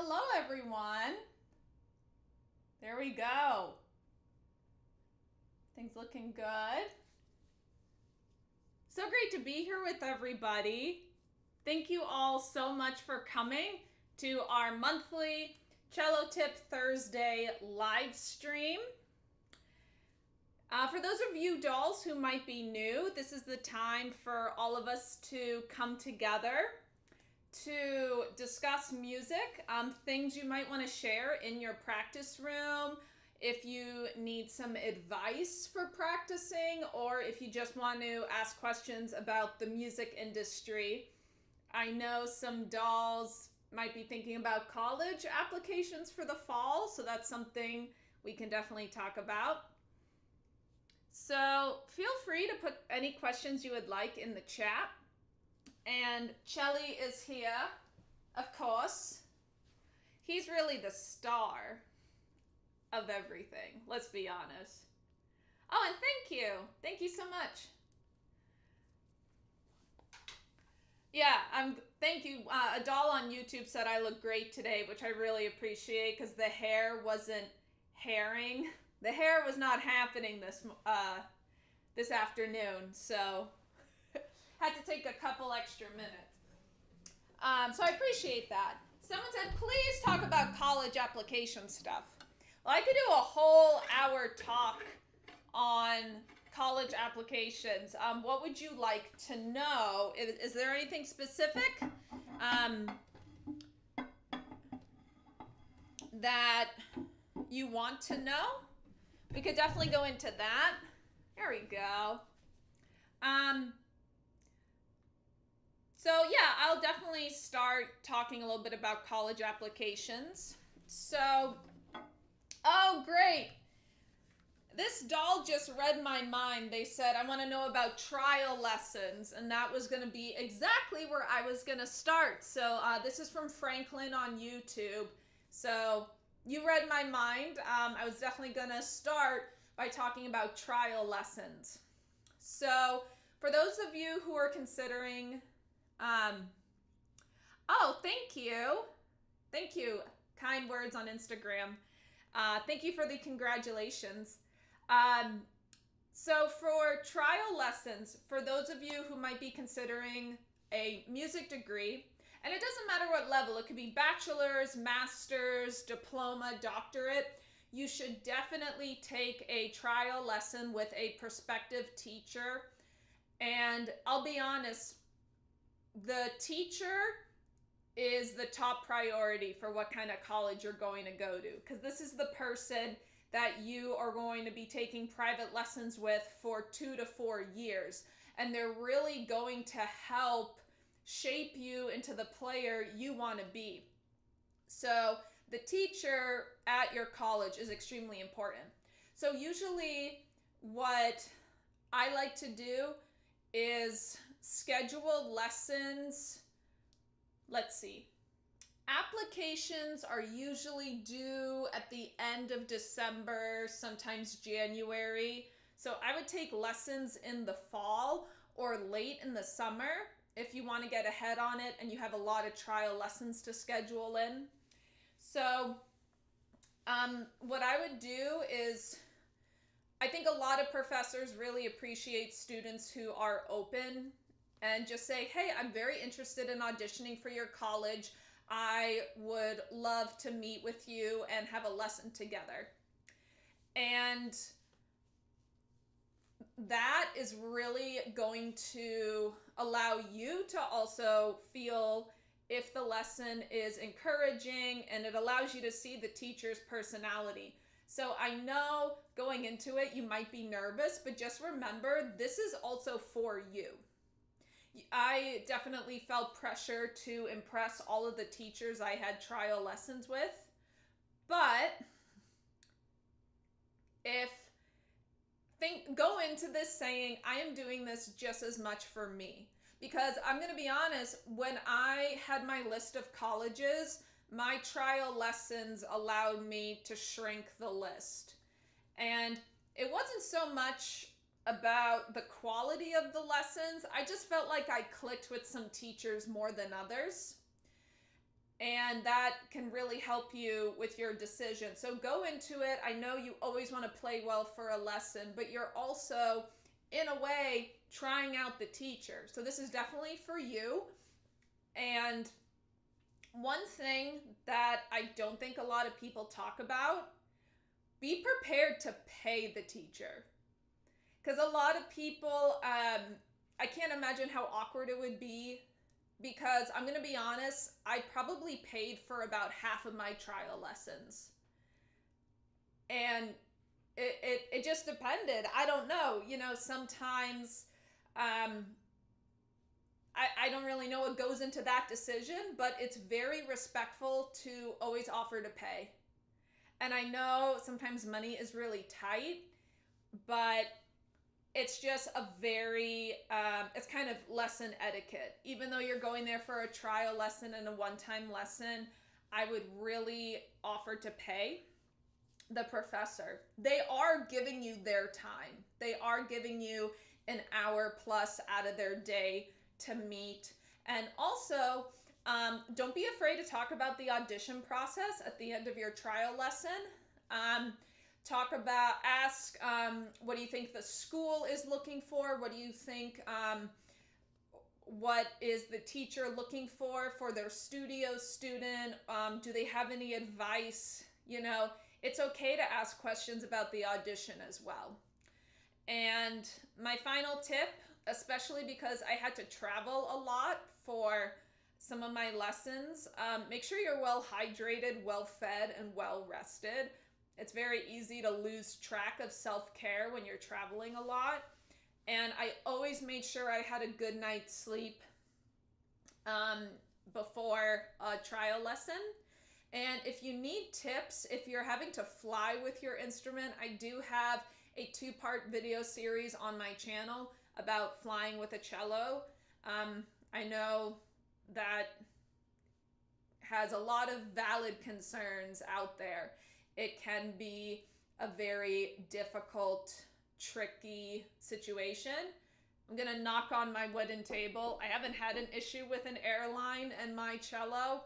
Hello, everyone. There we go. Things looking good. So great to be here with everybody. Thank you all so much for coming to our monthly Cello Tip Thursday live stream. For those of you dolls who might be new, this is the time for all of us to come together to discuss music, things you might want to share in your practice room, if you need some advice for practicing, or if you just want to ask questions about the music industry. I know some dolls might be thinking about college applications for the fall, so that's something we can definitely talk about. So feel free to put any questions you would like in the chat. And Chelly is here, of course. He's really the star of everything, let's be honest. Oh, and thank you. Thank you so much. Yeah, thank you. A doll on YouTube said I look great today, which I really appreciate because the hair wasn't hairing. The hair was not happening this afternoon, so had to take a couple extra minutes. So I appreciate that. Someone said, please talk about college application stuff. Well, I could do a whole hour talk on college applications. What would you like to know? Is there anything specific that you want to know? We could definitely go into that. There we go. So yeah, I'll definitely start talking a little bit about college applications. So, oh great. This doll just read my mind. They said, I want to know about trial lessons, and that was going to be exactly where I was going to start. So this is from Franklin on YouTube. So you read my mind. I was definitely going to start by talking about trial lessons. So for those of you who are considering oh, thank you. Thank you. Kind words on Instagram. Thank you for the congratulations. So for trial lessons, for those of you who might be considering a music degree, and it doesn't matter what level, it could be bachelor's, master's, diploma, doctorate, you should definitely take a trial lesson with a prospective teacher. And I'll be honest, the teacher is the top priority for what kind of college you're going to go to, because this is the person that you are going to be taking private lessons with for 2 to 4 years, and they're really going to help shape you into the player you want to be. So the teacher at your college is extremely important. So usually what I like to do is schedule lessons. Let's see. Applications are usually due at the end of December, sometimes January. So I would take lessons in the fall or late in the summer if you want to get ahead on it and you have a lot of trial lessons to schedule in. So what I would do is, I think a lot of professors really appreciate students who are open and just say, hey, I'm very interested in auditioning for your college. I would love to meet with you and have a lesson together. And that is really going to allow you to also feel if the lesson is encouraging, and it allows you to see the teacher's personality. So I know going into it, you might be nervous, but just remember, this is also for you. I definitely felt pressure to impress all of the teachers I had trial lessons with. But go into this saying, I am doing this just as much for me. Because I'm going to be honest, when I had my list of colleges, my trial lessons allowed me to shrink the list. And it wasn't so much about the quality of the lessons. I just felt like I clicked with some teachers more than others. and that can really help you with your decision. So go into it. I know you always want to play well for a lesson, but you're also, in a way, trying out the teacher. So this is definitely for you. And one thing that I don't think a lot of people talk about, be prepared to pay the teacher. Because a lot of people, I can't imagine how awkward it would be, because I'm going to be honest, I probably paid for about half of my trial lessons. And it just depended. I don't know. You know, sometimes I don't really know what goes into that decision, but it's very respectful to always offer to pay. And I know sometimes money is really tight, but it's just a very, it's kind of lesson etiquette. Even though you're going there for a trial lesson and a one-time lesson, I would really offer to pay the professor. They are giving you their time. They are giving you an hour plus out of their day to meet. And also, don't be afraid to talk about the audition process at the end of your trial lesson. Ask, what do you think the school is looking for? What do you think, what is the teacher looking for their studio student? Do they have any advice? You know, it's okay to ask questions about the audition as well. And my final tip, especially because I had to travel a lot for some of my lessons, make sure you're well hydrated, well fed, and well rested. It's very easy to lose track of self-care when you're traveling a lot. And I always made sure I had a good night's sleep before a trial lesson. And if you need tips, if you're having to fly with your instrument, I do have a 2-part video series on my channel about flying with a cello. I know that has a lot of valid concerns out there. It can be a very difficult, tricky situation. I'm gonna knock on my wooden table. I haven't had an issue with an airline and my cello.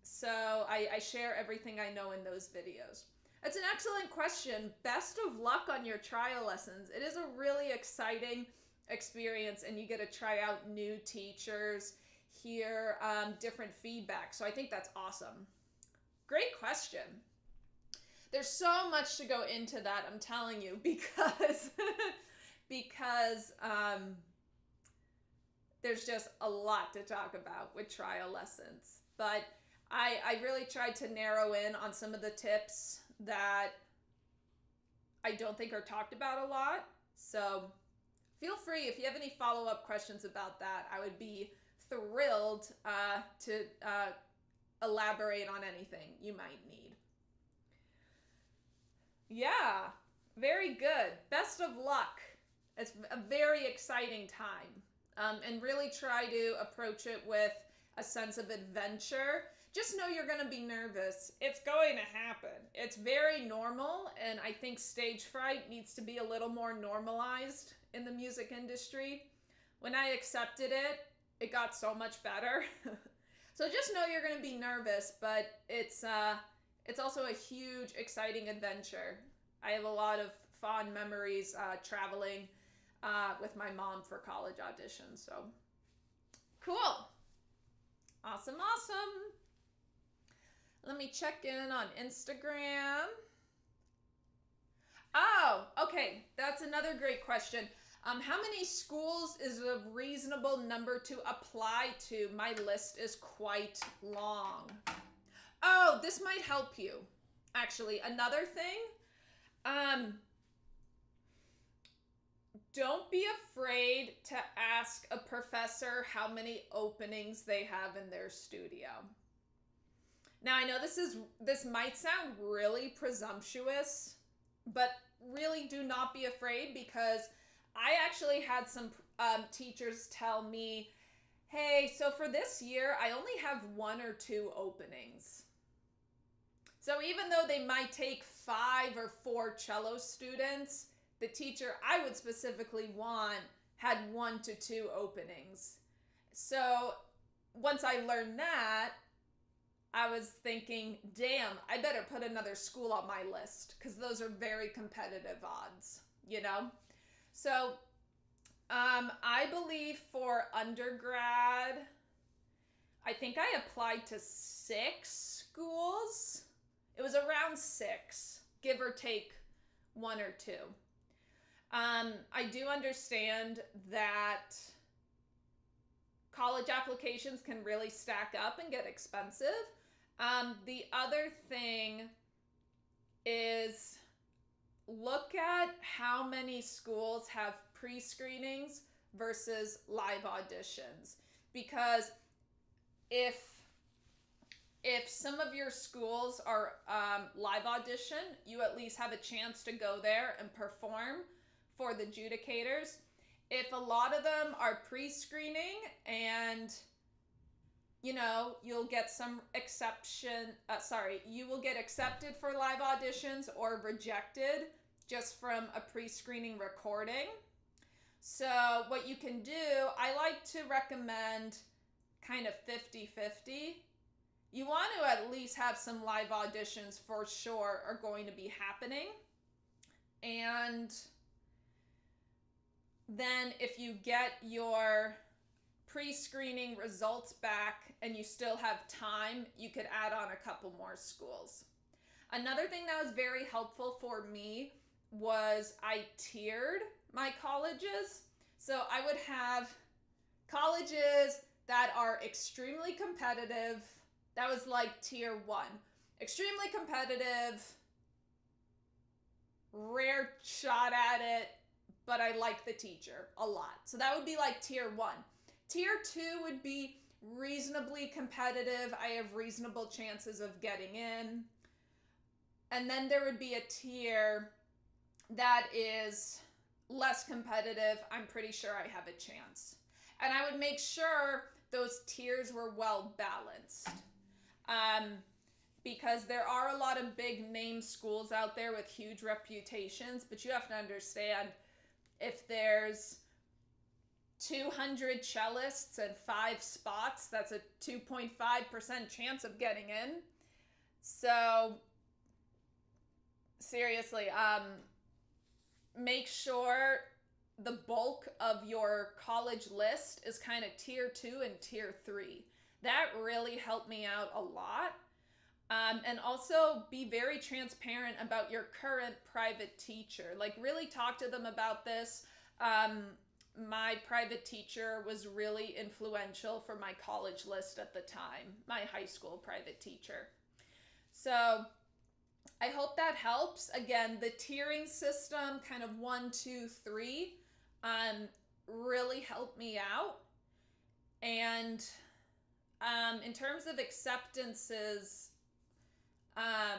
So I share everything I know in those videos. It's an excellent question. Best of luck on your trial lessons. It is a really exciting experience, and you get to try out new teachers, hear different feedback. So I think that's awesome. Great question. There's so much to go into that, I'm telling you, because there's just a lot to talk about with trial lessons. But I really tried to narrow in on some of the tips that I don't think are talked about a lot. So feel free, if you have any follow-up questions about that, I would be thrilled to elaborate on anything you might need. Yeah, very good. Best of luck. It's a very exciting time. And really try to approach it with a sense of adventure. Just know you're going to be nervous. It's going to happen. It's very normal, and I think stage fright needs to be a little more normalized in the music industry. When I accepted it, it got so much better. So just know you're going to be nervous, but it's also a huge, exciting adventure. I have a lot of fond memories traveling with my mom for college auditions. So cool. Awesome, awesome. Let me check in on Instagram. Oh, okay. That's another great question. How many schools is a reasonable number to apply to? My list is quite long. Oh, this might help you. Actually, another thing, don't be afraid to ask a professor how many openings they have in their studio. Now, I know this might sound really presumptuous, but really do not be afraid, because I actually had some teachers tell me, hey, so for this year, I only have 1 or 2 openings. So even though they might take 5 or 4 cello students, the teacher I would specifically want had 1 to 2 openings. So once I learned that, I was thinking, damn, I better put another school on my list because those are very competitive odds, you know? So I believe for undergrad, I think I applied to 6 schools. It was around 6, give or take 1 or 2. I do understand that college applications can really stack up and get expensive. The other thing is look at how many schools have pre-screenings versus live auditions. Because if some of your schools are live audition, you at least have a chance to go there and perform for the adjudicators. If a lot of them are pre-screening and you'll get some you will get accepted for live auditions or rejected just from a pre-screening recording. So what you can do, I like to recommend kind of 50-50. You want to at least have some live auditions for sure are going to be happening. And then if you get your pre-screening results back and you still have time, you could add on a couple more schools. Another thing that was very helpful for me was I tiered my colleges. So I would have colleges that are extremely competitive. That was like tier 1. Extremely competitive, rare shot at it, but I like the teacher a lot. So that would be like tier 1. Tier 2 would be reasonably competitive. I have reasonable chances of getting in. And then there would be a tier that is less competitive. I'm pretty sure I have a chance. And I would make sure those tiers were well balanced. Because there are a lot of big name schools out there with huge reputations, but you have to understand if there's 200 cellists and 5 spots, that's a 2.5% chance of getting in. So seriously, make sure the bulk of your college list is kind of tier 2 and tier 3. That really helped me out a lot. And also be very transparent about your current private teacher. Like really talk to them about this. My private teacher was really influential for my college list at the time, my high school private teacher. So I hope that helps. Again, the tiering system, kind of 1, 2, 3, really helped me out. And in terms of acceptances, I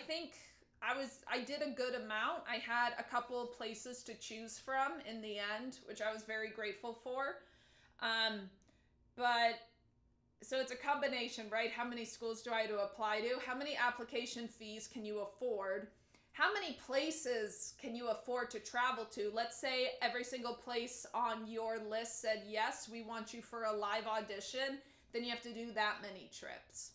think I did a good amount. I had a couple of places to choose from in the end, which I was very grateful for. But so it's a combination, right? How many schools do I have to apply to? How many application fees can you afford? How many places can you afford to travel to? Let's say every single place on your list said, yes, we want you for a live audition. Then you have to do that many trips.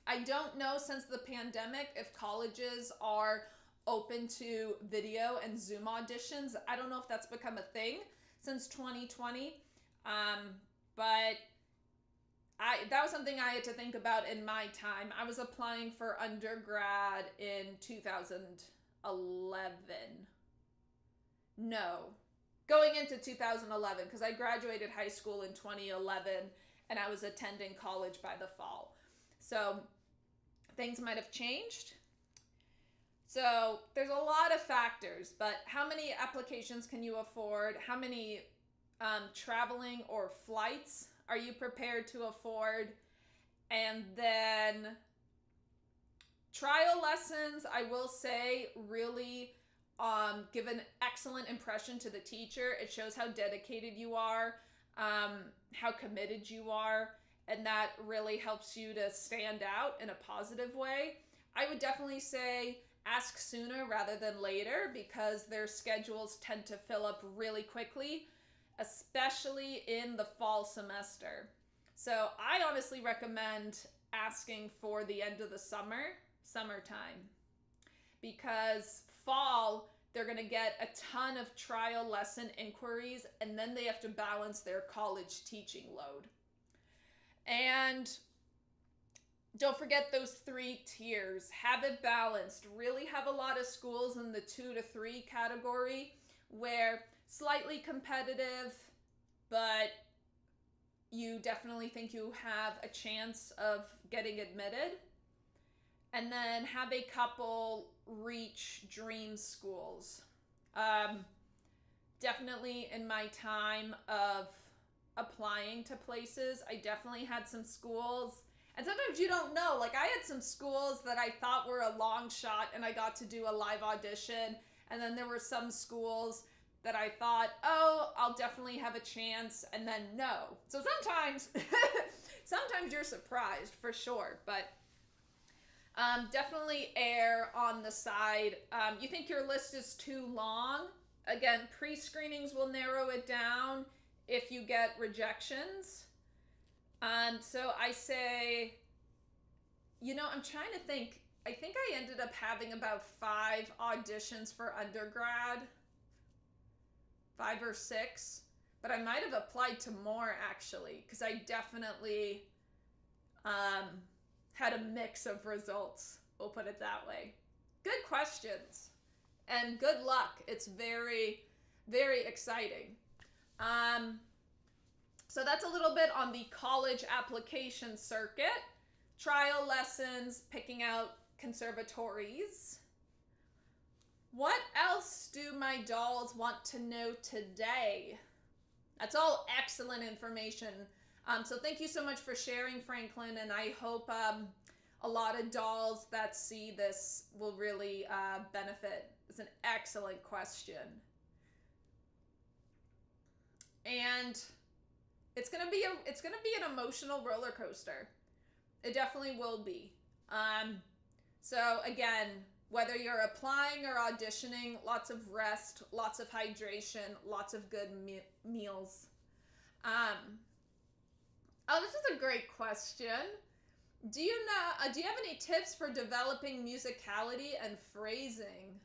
I don't know since the pandemic if colleges are open to video and Zoom auditions. I don't know if that's become a thing since 2020. But that was something I had to think about in my time. I was applying for undergrad in 2011. No, going into 2011 because I graduated high school in 2011 and I was attending college by the fall. So things might have changed. So there's a lot of factors, but how many applications can you afford? How many traveling or flights are you prepared to afford? And then trial lessons, I will say, really give an excellent impression to the teacher. It shows how dedicated you are, how committed you are, and that really helps you to stand out in a positive way. I would definitely say ask sooner rather than later because their schedules tend to fill up really quickly, especially in the fall semester. So I honestly recommend asking for the end of the summertime, because fall, they're going to get a ton of trial lesson inquiries, and then they have to balance their college teaching load. And don't forget those 3 tiers. Have it balanced. Really have a lot of schools in the 2 to 3 category where slightly competitive, but you definitely think you have a chance of getting admitted. And then have a couple reach dream schools. Definitely in my time of applying to places, I definitely had some schools, and sometimes you don't know, like I had some schools that I thought were a long shot and I got to do a live audition, and then there were some schools that I thought, oh, I'll definitely have a chance, and then no. So sometimes sometimes you're surprised for sure, but definitely err on the side. You think your list is too long? Again, pre-screenings will narrow it down if you get rejections. So I say, I'm trying to think. I think I ended up having about 5 auditions for undergrad, 5 or 6, but I might have applied to more actually, because I definitely had a mix of results. We'll put it that way. Good questions and good luck. It's very, very exciting. So that's a little bit on the college application circuit, trial lessons, picking out conservatories. What else do my dolls want to know today? That's all excellent information. So thank you so much for sharing, Franklin, and I hope a lot of dolls that see this will really benefit. It's an excellent question. And it's gonna be an emotional roller coaster. It definitely will be. So again, whether you're applying or auditioning, lots of rest, lots of hydration, lots of good meals. Oh, this is a great question. Do you have any tips for developing musicality and phrasing?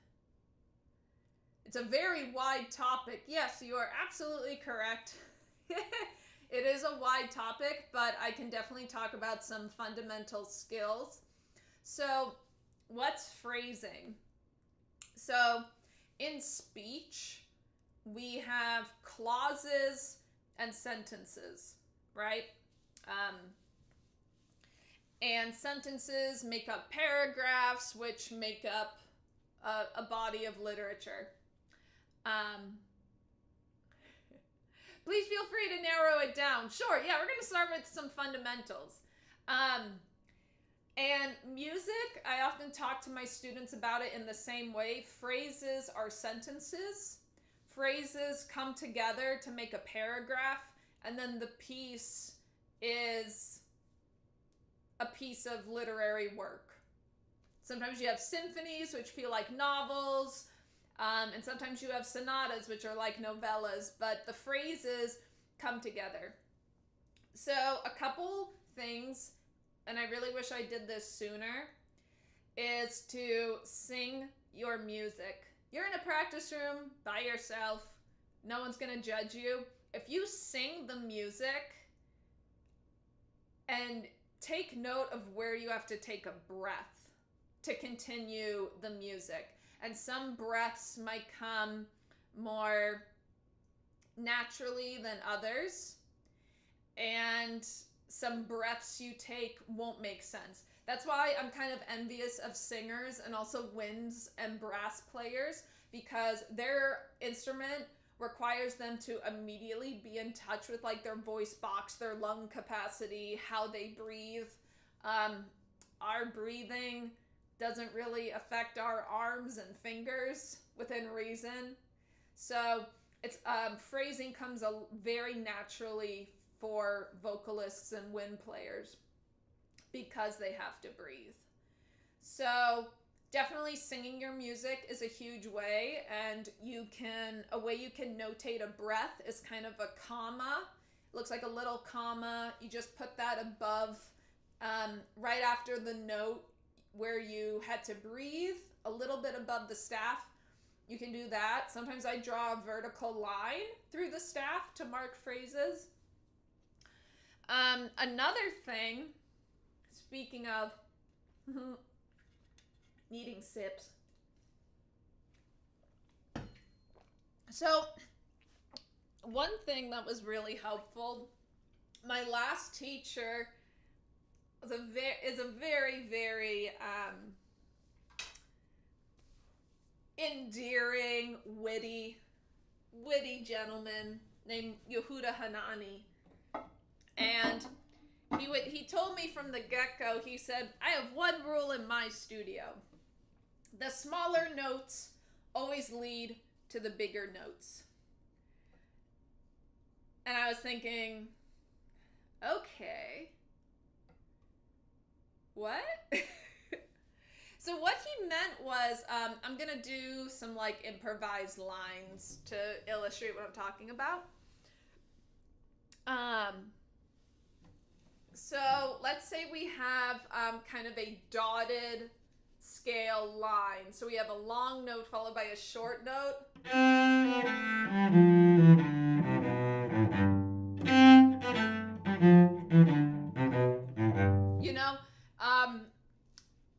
It's a very wide topic. Yes, you are absolutely correct. It is a wide topic, but I can definitely talk about some fundamental skills. So, what's phrasing? So, in speech, we have clauses and sentences, right? And sentences make up paragraphs, which make up a body of literature. Please feel free to narrow it down. Sure, yeah, we're going to start with some fundamentals. And music, I often talk to my students about it in the same way. Phrases are sentences. Phrases come together to make a paragraph, and then the piece is a piece of literary work. Sometimes you have symphonies, which feel like novels, and sometimes you have sonatas, which are like novellas, but the phrases come together. So a couple things, and I really wish I did this sooner, is to sing your music. You're in a practice room by yourself. No one's going to judge you. If you sing the music and take note of where you have to take a breath to continue the music. And some breaths might come more naturally than others. And some breaths you take won't make sense. That's why I'm kind of envious of singers and also winds and brass players, because their instrument requires them to immediately be in touch with like their voice box, their lung capacity, how they breathe. Our breathing doesn't really affect our arms and fingers within reason. So it's phrasing comes very naturally for vocalists and wind players because they have to breathe. So definitely singing your music is a huge way, and a way you can notate a breath is kind of a comma, looks like a little comma. You just put that above, right after the note where you had to breathe, a little bit above the staff. You can do that. Sometimes I draw a vertical line through the staff to mark phrases. Another thing, speaking of needing sips. So, one thing that was really helpful, my last teacher is a very, very endearing, witty gentleman named Yehuda Hanani. And he told me from the get-go, he said, I have one rule in my studio. The smaller notes always lead to the bigger notes. And I was thinking, okay, what? So what he meant was, I'm going to do some like improvised lines to illustrate what I'm talking about. So let's say we have kind of a dotted scale line. So we have a long note followed by a short note. You know,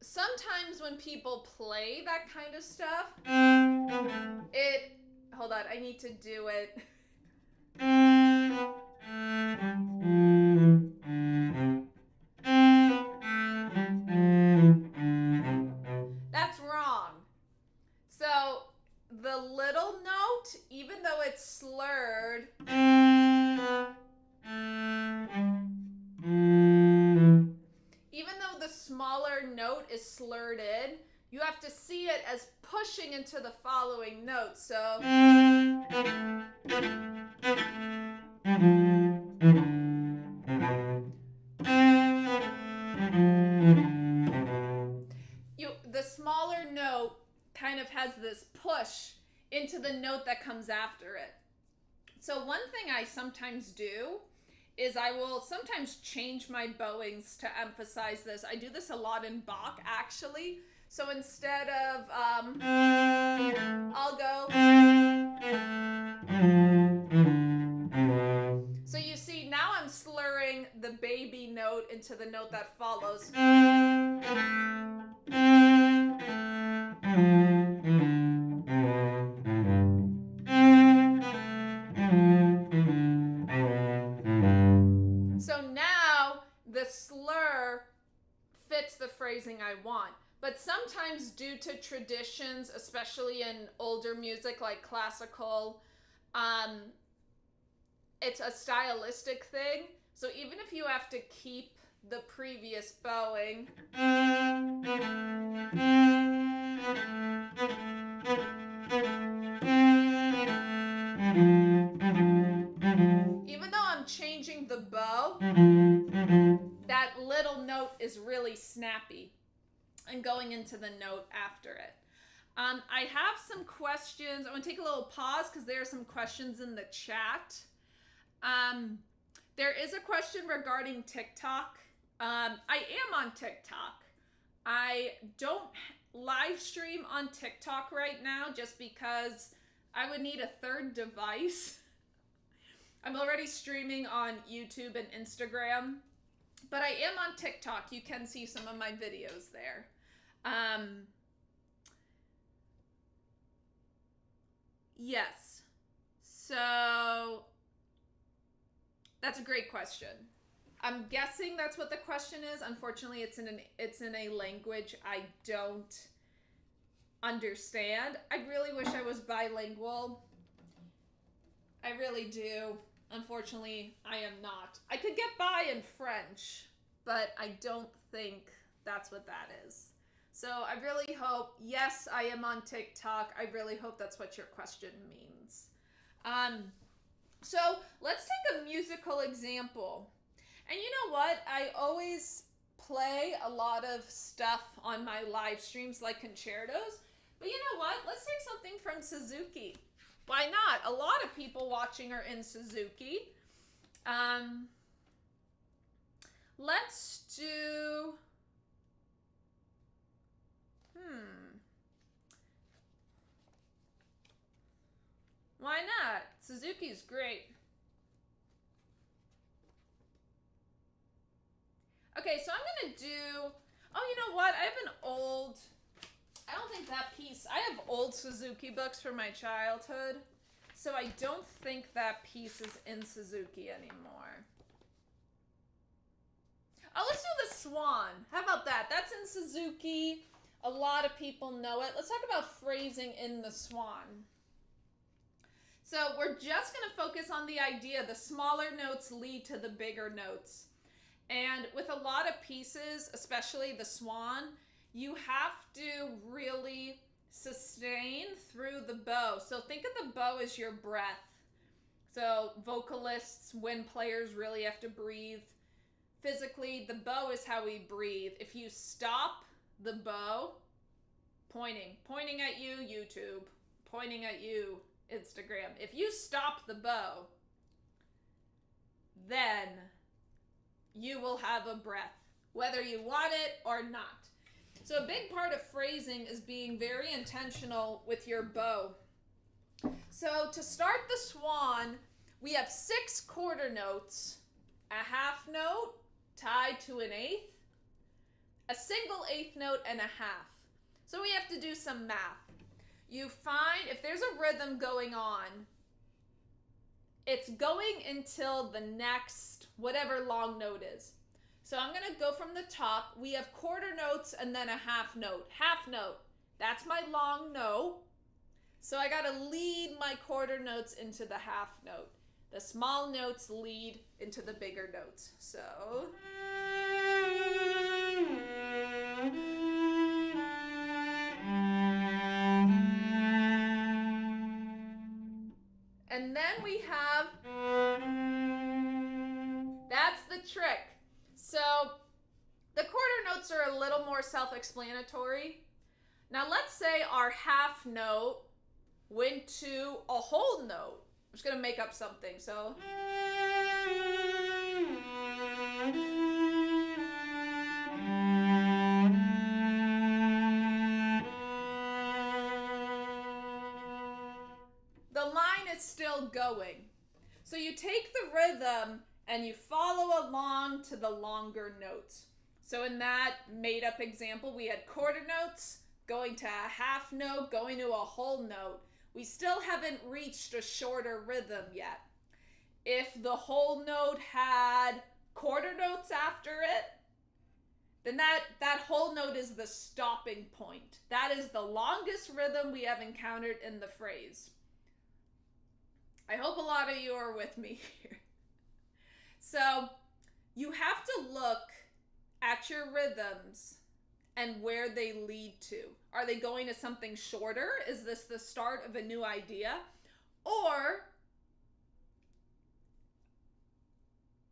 sometimes when people play that kind of stuff, hold on, I need to do it. That's wrong. So the little note, even though it's slurred, even though the smaller note is slurred in, you have to see it as pushing into the following note. So the smaller note kind of has this push into the note that comes after it. So one thing I sometimes do is I will sometimes change my bowings to emphasize this. I do this a lot in Bach, actually. So instead of, I'll go. So you see, now I'm slurring the baby note into the note that follows. So now the slur fits the phrasing I want. But sometimes due to traditions, especially in older music like classical, it's a stylistic thing. So even if you have to keep the previous bowing, even though I'm changing the bow, that little note is really snappy and going into the note after it. I have some questions. I want to take a little pause because there are some questions in the chat. There is a question regarding TikTok. I am on TikTok. I don't live stream on TikTok right now just because I would need a third device. I'm already streaming on YouTube and Instagram, but I am on TikTok. You can see some of my videos there. Yes. So that's a great question. I'm guessing that's what the question is. Unfortunately, it's in a language I don't understand. I really wish I was bilingual. I really do. Unfortunately, I am not. I could get by in French, but I don't think that's what that is. So I really hope, yes, I am on TikTok. I really hope that's what your question means. So let's take a musical example. And you know what? I always play a lot of stuff on my live streams like concertos. But you know what? Let's take something from Suzuki. Why not? A lot of people watching are in Suzuki. Let's do, why not? Suzuki's great. Okay, so I'm gonna do, oh, you know what? I have an old, I don't think that piece, I have old Suzuki books from my childhood, so I don't think that piece is in Suzuki anymore. Oh, let's do the Swan. How about that? That's in Suzuki. A lot of people know it. Let's talk about phrasing in the Swan. So we're just going to focus on the idea the smaller notes lead to the bigger notes. And with a lot of pieces, especially the Swan, you have to really sustain through the bow. So think of the bow as your breath. So vocalists, when players really have to breathe, physically, the bow is how we breathe. If you stop the bow, pointing at you, YouTube, pointing at you, Instagram. If you stop the bow, then you will have a breath, whether you want it or not. So a big part of phrasing is being very intentional with your bow. So to start the Swan, we have 6 quarter notes, a half note tied to an eighth, a single eighth note, and a half. So we have to do some math. You find if there's a rhythm going on, it's going until the next whatever long note is. So I'm going to go from the top. We have quarter notes and then a half note. Half note, that's my long note. So I got to lead my quarter notes into the half note. The small notes lead into the bigger notes. So and then we have, that's the trick. So the quarter notes are a little more self-explanatory. Now let's say our half note went to a whole note. I'm just gonna make up something, so. The line is still going. So you take the rhythm and you follow along to the longer notes. So in that made up example, we had quarter notes going to a half note, going to a whole note. We still haven't reached a shorter rhythm yet. If the whole note had quarter notes after it, then that whole note is the stopping point. That is the longest rhythm we have encountered in the phrase. I hope a lot of you are with me here. So you have to look at your rhythms and where they lead to. Are they going to something shorter? Is this the start of a new idea? Or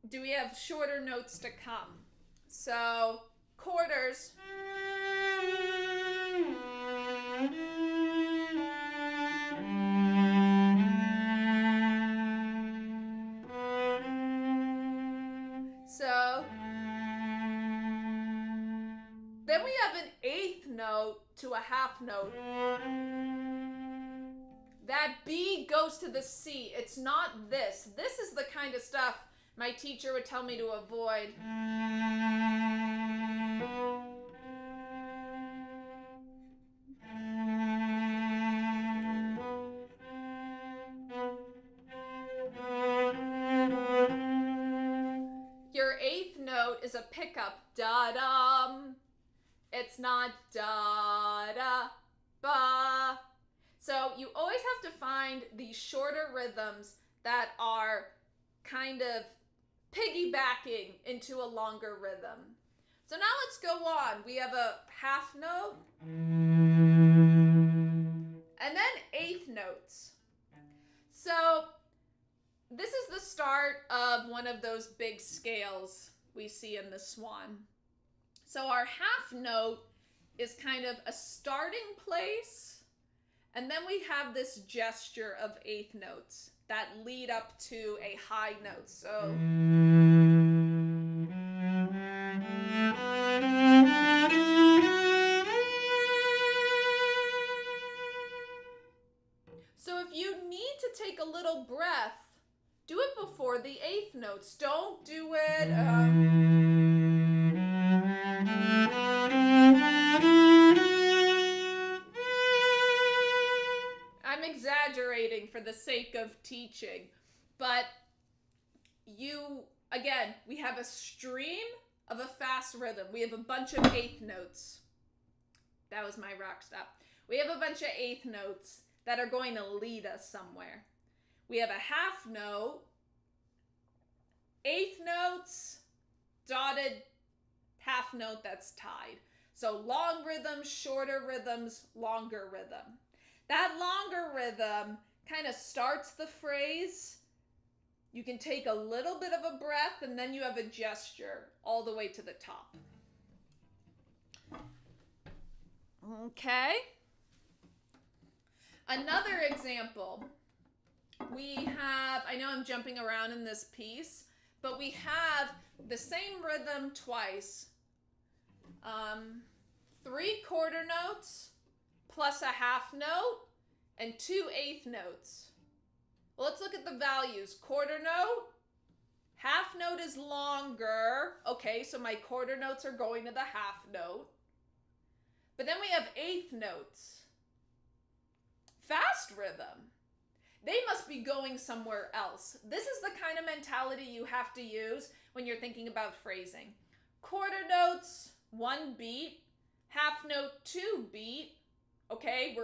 do we have shorter notes to come? So quarters. So then we have an eighth note to a half note. That B goes to the C. It's not this. This is the kind of stuff my teacher would tell me to avoid. Your eighth note is a pickup, da-dum. It's not da-da-ba. So you always have to find these shorter rhythms that are kind of piggybacking into a longer rhythm. So now let's go on. We have a half note and then eighth notes. So this is the start of one of those big scales we see in the Swan. So our half note is kind of a starting place, and then we have this gesture of eighth notes. that lead up to a high note. So if you need to take a little breath, do it before the eighth notes. Don't do it. I'm exaggerating for the sake of teaching, but again, we have a stream of a fast rhythm. We have a bunch of eighth notes. That was my rock stop. We have a bunch of eighth notes that are going to lead us somewhere. We have a half note, eighth notes, dotted half note that's tied. So long rhythms, shorter rhythms, longer rhythm. That longer rhythm kind of starts the phrase. You can take a little bit of a breath and then you have a gesture all the way to the top. Okay. Another example. We have, I know I'm jumping around in this piece, but we have the same rhythm twice. 3 quarter notes plus a half note and 2 eighth notes. Well, let's look at the values. Quarter note, half note is longer. Okay, so my quarter notes are going to the half note. But then we have eighth notes. Fast rhythm. They must be going somewhere else. This is the kind of mentality you have to use when you're thinking about phrasing. Quarter notes, 1 beat. Half note, 2 beat. Okay,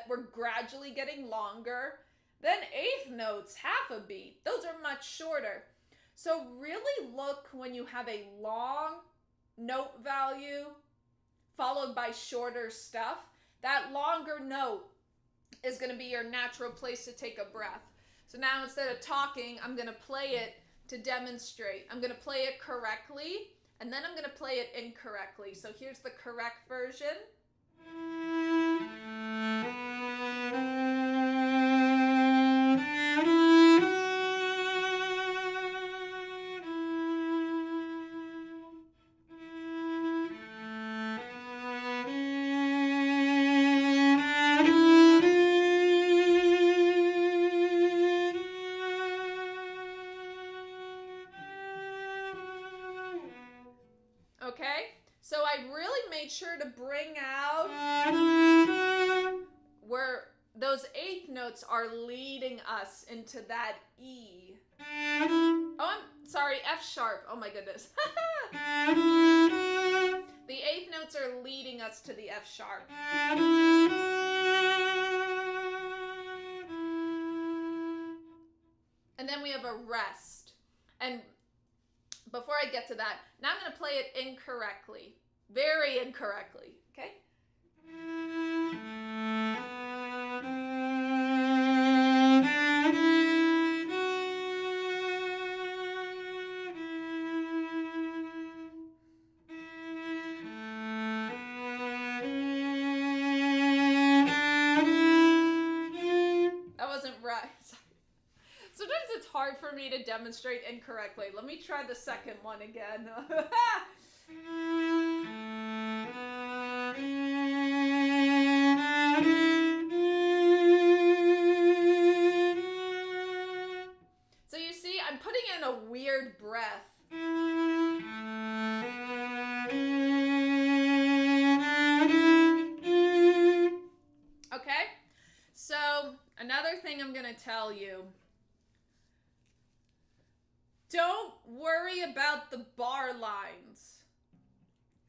we're gradually getting longer. Then eighth notes, half a beat. Those are much shorter. So really look when you have a long note value followed by shorter stuff. That longer note is going to be your natural place to take a breath. So now instead of talking, I'm going to play it to demonstrate. I'm going to play it correctly, and then I'm going to play it incorrectly. So here's the correct version. Okay, so I really made sure to bring out where those eighth notes are leading us into that E. Oh, I'm sorry, F sharp. Oh my goodness. The eighth notes are leading us to the F sharp. And then we have a rest. And before I get to that, now I'm going to play it incorrectly. Very incorrectly. Okay? That wasn't right. Sometimes it's hard for me to demonstrate incorrectly. Let me try the second one again. So you see, I'm putting in a weird breath. Okay? So another thing I'm going to tell you. Don't worry about the bar lines.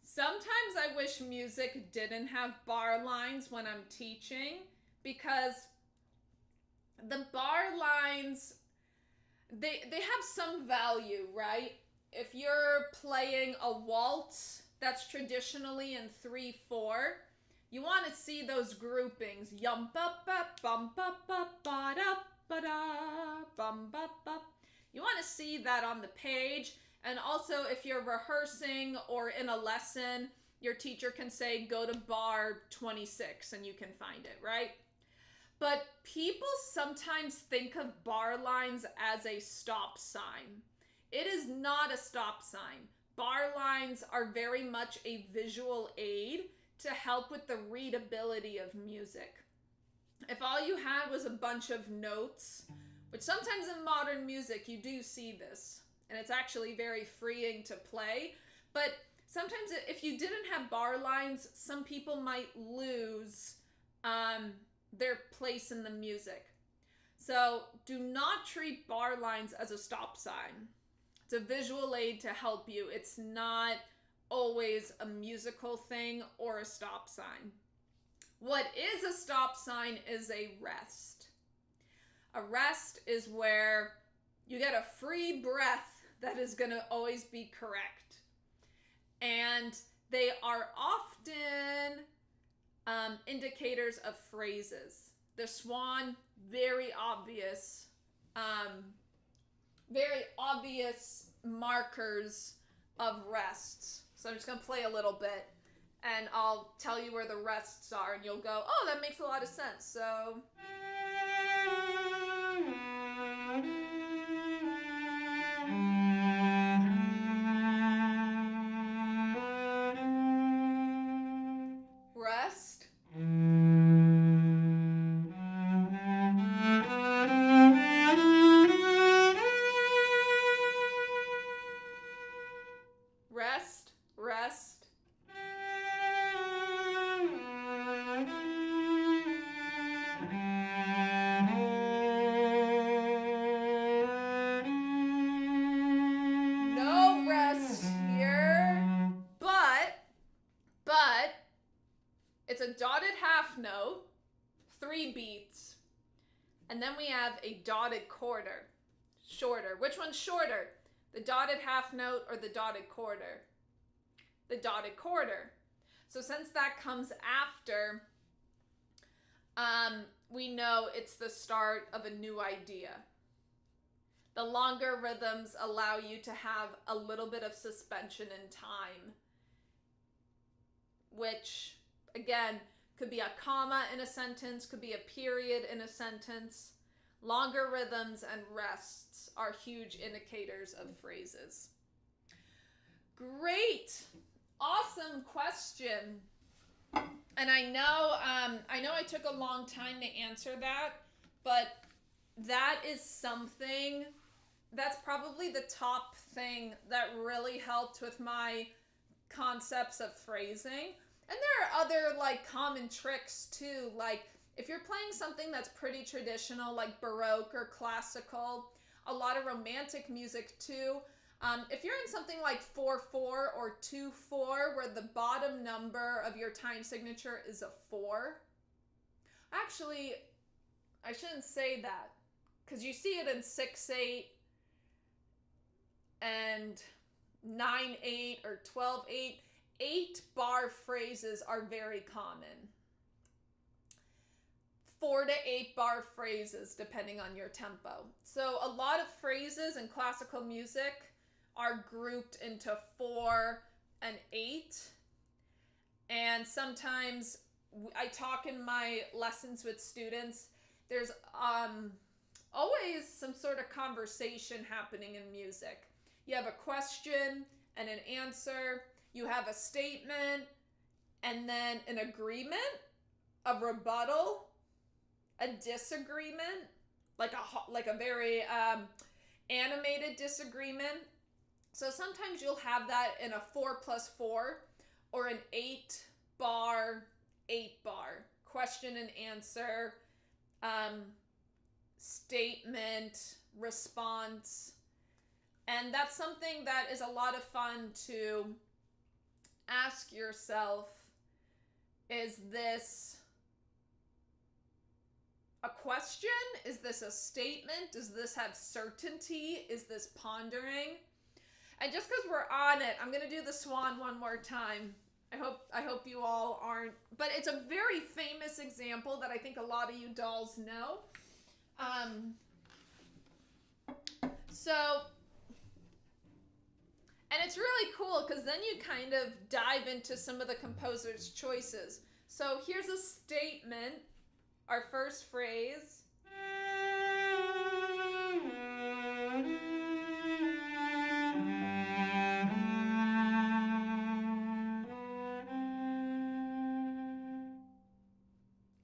Sometimes I wish music didn't have bar lines when I'm teaching, because the bar lines, they have some value, right? If you're playing a waltz that's traditionally in 3/4, you want to see those groupings. Yum ba ba bum ba ba ba da ba da bum ba ba. You want to see that on the page. And also, if you're rehearsing or in a lesson, your teacher can say, go to bar 26, and you can find it, right? but people sometimes think of bar lines as a stop sign. It is not a stop sign. Bar lines are very much a visual aid to help with the readability of music. If all you had was a bunch of notes, which sometimes in modern music you do see this, and it's actually very freeing to play, but sometimes if you didn't have bar lines, some people might lose their place in the music. So do not treat bar lines as a stop sign. It's a visual aid to help you. It's not always a musical thing or a stop sign. What is a stop sign is a rest. A rest is where you get a free breath that is going to always be correct. And they are often indicators of phrases. The swan, very obvious markers of rests. So I'm just going to play a little bit and I'll tell you where the rests are and you'll go, oh, that makes a lot of sense. So rest. Rest, rest. No rest here, but it's a dotted half note, 3 beats, and then we have a dotted quarter, shorter. Which one's shorter? The dotted half note or the dotted quarter? The dotted quarter. So since that comes after, we know it's the start of a new idea. The longer rhythms allow you to have a little bit of suspension in time, which, again, could be a comma in a sentence, could be a period in a sentence. Longer rhythms and rests are huge indicators of phrases. Great. Awesome question. And I know I took a long time to answer that, but that is something that's probably the top thing that really helped with my concepts of phrasing. And there are other like common tricks too, like if you're playing something that's pretty traditional, like Baroque or classical, a lot of romantic music too. If you're in something like 4/4 or 2/4, where the bottom number of your time signature is a 4. Actually, I shouldn't say that, because you see it in 6/8 and 9/8 or 12/8. 8-bar phrases are very common. 4 to 8-bar phrases, depending on your tempo. So a lot of phrases in classical music are grouped into 4 and 8. And sometimes I talk in my lessons with students, there's always some sort of conversation happening in music. You have a question and an answer. You have a statement and then an agreement, a rebuttal, a disagreement, like a very animated disagreement. So sometimes you'll have that in a 4+4 or an 8-bar question and answer, statement, response. And that's something that is a lot of fun to ask yourself, is this a question? Is this a statement? Does this have certainty? Is this pondering? And just because we're on it, I'm going to do the swan one more time. I hope you all aren't, but it's a very famous example that I think a lot of you dolls know. And it's really cool because then you kind of dive into some of the composer's choices. So here's a statement our first phrase.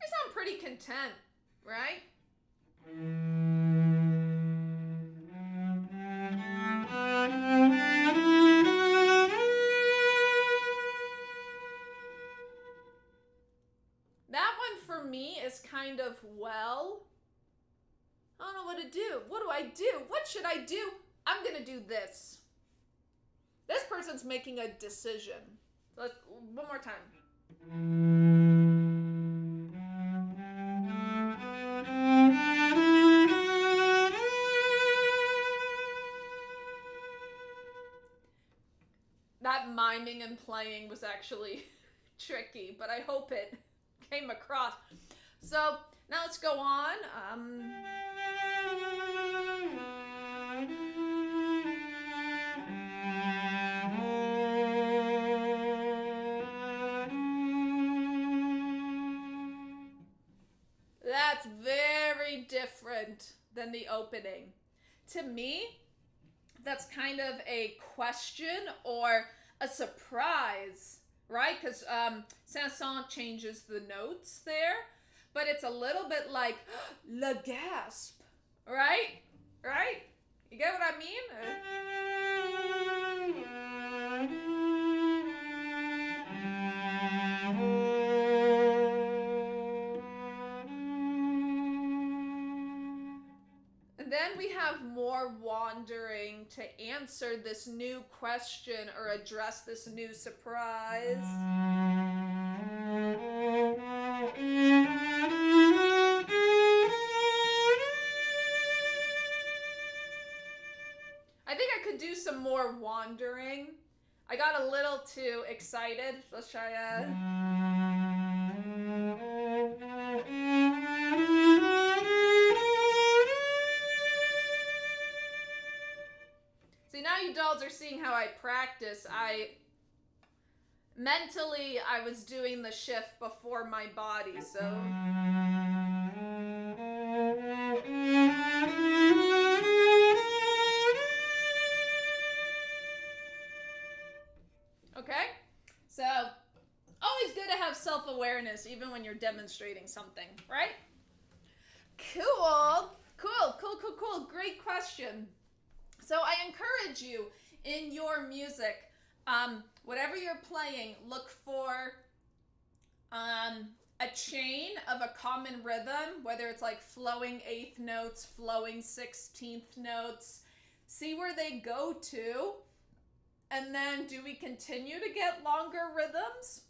I sound pretty content, right? That one for me is kind of, well, I don't know what to do. What do I do? What should I do? I'm going to do this. This person's making a decision. Let's, one more time. That miming and playing was actually tricky, but I hope it came across. So now let's go on. That's very different than the opening. To me, that's kind of a question or a surprise, right? Because Saint-Saëns changes the notes there, but it's a little bit like le gasp, right? Right? You get what I mean? And then we have more wandering to answer this new question or address this new surprise. I think I could do some more wandering. I got a little too excited. Let's try See, now you dolls are seeing how I practice. Mentally, I was doing the shift before my body, so. Okay? So, always good to have self-awareness, even when you're demonstrating something, right? Cool. Cool. Great question. So I encourage you in your music, whatever you're playing, look for a chain of a common rhythm, whether it's like flowing 8th notes, flowing 16th notes. See where they go to. And then do we continue to get longer rhythms?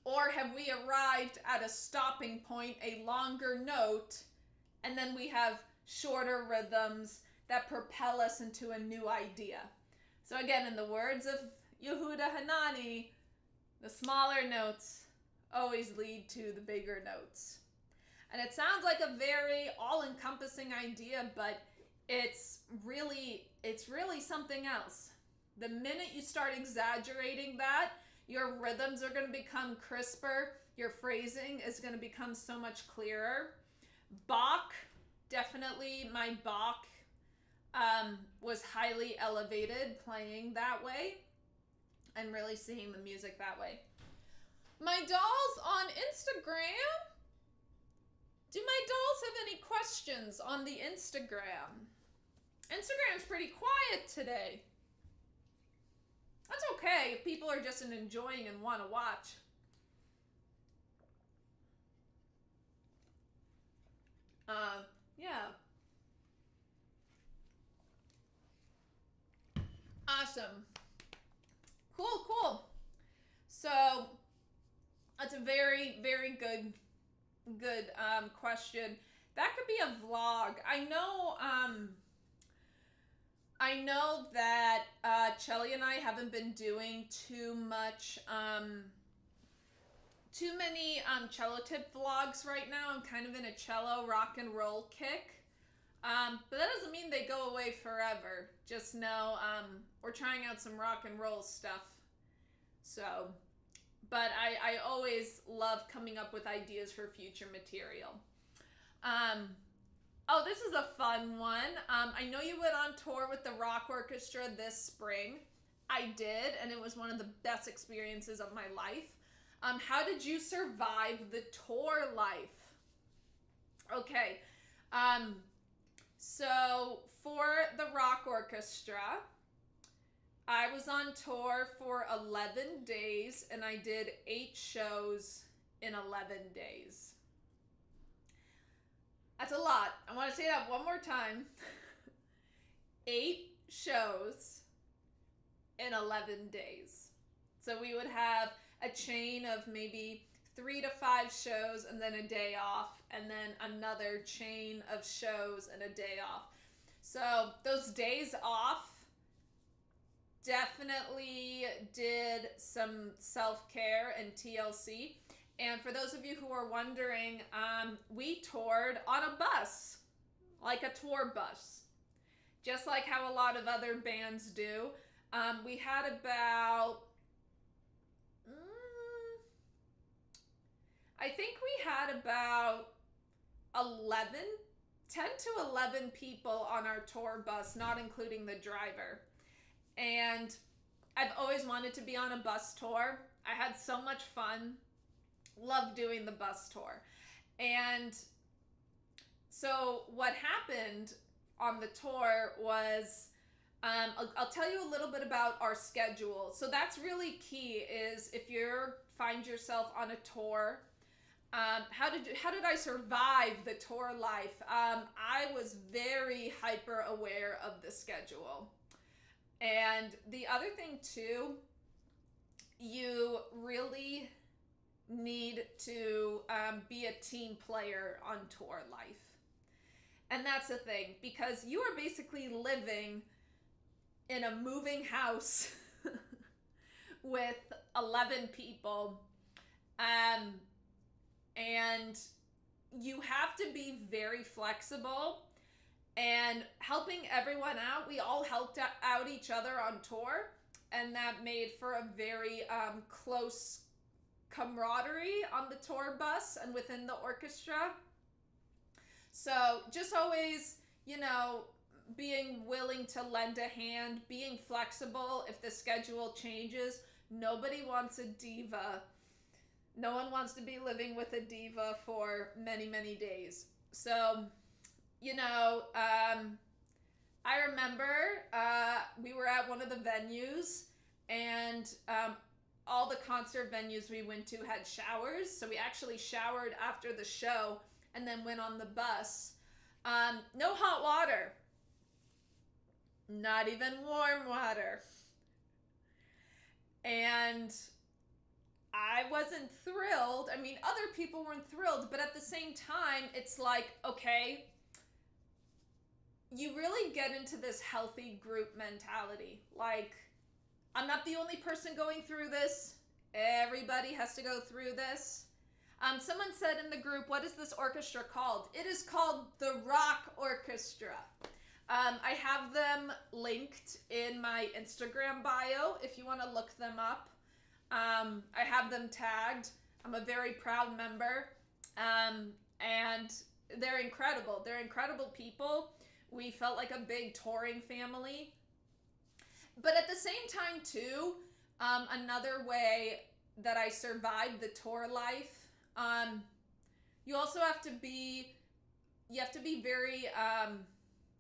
Or have we arrived at a stopping point, a longer note, and then we have shorter rhythms that propel us into a new idea? So again, in the words of Yehuda Hanani, the smaller notes always lead to the bigger notes. And it sounds like a very all-encompassing idea, but it's really something else. The minute you start exaggerating that, your rhythms are going to become crisper. Your phrasing is going to become so much clearer. Bach, definitely my Bach was highly elevated playing that way and really seeing the music that way. My dolls on Instagram. Do my dolls have any questions on the Instagram? Instagram's pretty quiet today. That's okay if people are just enjoying and want to watch. Yeah. Awesome. Cool. So that's a very good question. That could be a vlog. I know that Chelly and I haven't been doing too many cello tip vlogs right now. I'm kind of in a cello rock and roll kick. But that doesn't mean they go away forever. Just know we're trying out some rock and roll stuff. So but I always love coming up with ideas for future material. Oh, this is a fun one. I know you went on tour with the rock orchestra this spring. I did, and it was one of the best experiences of my life. How did you survive the tour life? Okay, so for the rock orchestra, I was on tour for 11 days, and I did 8 shows in 11 days. That's a lot. I want to say that one more time. 8 shows in 11 days. So we would have a chain of maybe 3 to 5 shows and then a day off, and then another chain of shows and a day off. So those days off definitely did some self-care and TLC. And for those of you who are wondering, we toured on a bus, like a tour bus, just like how a lot of other bands do. We had about, I think we had about 10 to 11 people on our tour bus, not including the driver. And I've always wanted to be on a bus tour. I had so much fun. Loved doing the bus tour. And so what happened on the tour was, I'll tell you a little bit about our schedule. So that's really key, is if you find yourself on a tour, how did I survive the tour life? I was very hyper aware of the schedule. And the other thing too, you really need to be a team player on tour life. And that's the thing, because you are basically living in a moving house with 11 people, and you have to be very flexible and helping everyone out. We all helped out each other on tour, and that made for a very close camaraderie on the tour bus and within the orchestra. So just always, being willing to lend a hand, being flexible if the schedule changes. Nobody wants a diva. No one wants to be living with a diva for many, many days. So, I remember we were at one of the venues, and all the concert venues we went to had showers. So we actually showered after the show and then went on the bus. No hot water. Not even warm water. And I wasn't thrilled. I mean, other people weren't thrilled, but at the same time, it's like, okay, you really get into this healthy group mentality. Like, I'm not the only person going through this. Everybody has to go through this. Someone said in the group, what is this orchestra called? It is called the Rock Orchestra. I have them linked in my Instagram bio if you want to look them up. I have them tagged. I'm a very proud member. And they're incredible. They're incredible people. We felt like a big touring family. But at the same time, too, another way that I survived the tour life, you also have to be very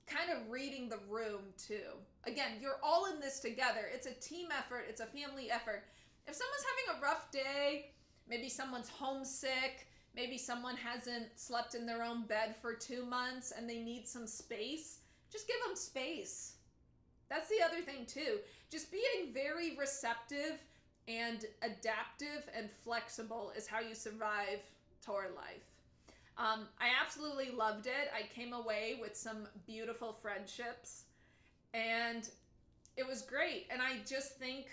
kind of reading the room, too. Again, you're all in this together. It's a team effort. It's a family effort. If someone's having a rough day, maybe someone's homesick, maybe someone hasn't slept in their own bed for 2 months and they need some space, just give them space. That's the other thing too. Just being very receptive and adaptive and flexible is how you survive tour life. I absolutely loved it. I came away with some beautiful friendships, and it was great. And I just think